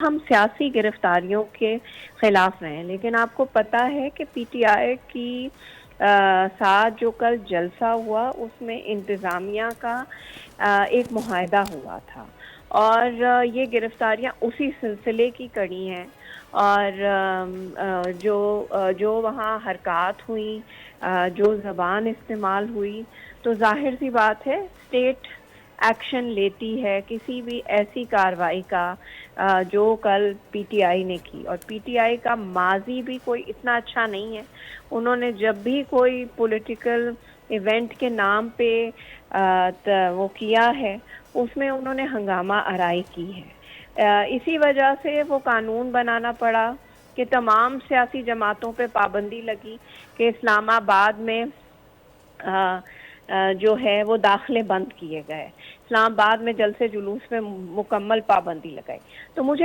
हम सियासी गिरफ्तारियों के खिलाफ रहे हैं, लेकिन आपको पता है कि पीटीआई की साथ जो कल जलसा हुआ उसमें इंतज़ामिया का एक मुआहदा हुआ था और ये गिरफ्तारियां उसी सिलसिले की कड़ी हैं। और जो वहाँ हरकत हुई, जो ज़बान इस्तेमाल हुई, तो जाहिर सी बात है स्टेट एक्शन लेती है किसी भी ऐसी कार्रवाई का जो कल पीटीआई ने की। और पीटीआई का माजी भी कोई इतना अच्छा नहीं है। उन्होंने जब भी कोई पॉलिटिकल इवेंट के नाम पे वो किया है, उसमें उन्होंने हंगामा आराई की है। इसी वजह से वो कानून बनाना पड़ा कि तमाम सियासी जमातों पे पाबंदी लगी कि इस्लामाबाद में जो है वो दाखिले बंद किए गए। इस्लामाबाद में जलसे जुलूस में मुकम्मल पाबंदी लगाई। तो मुझे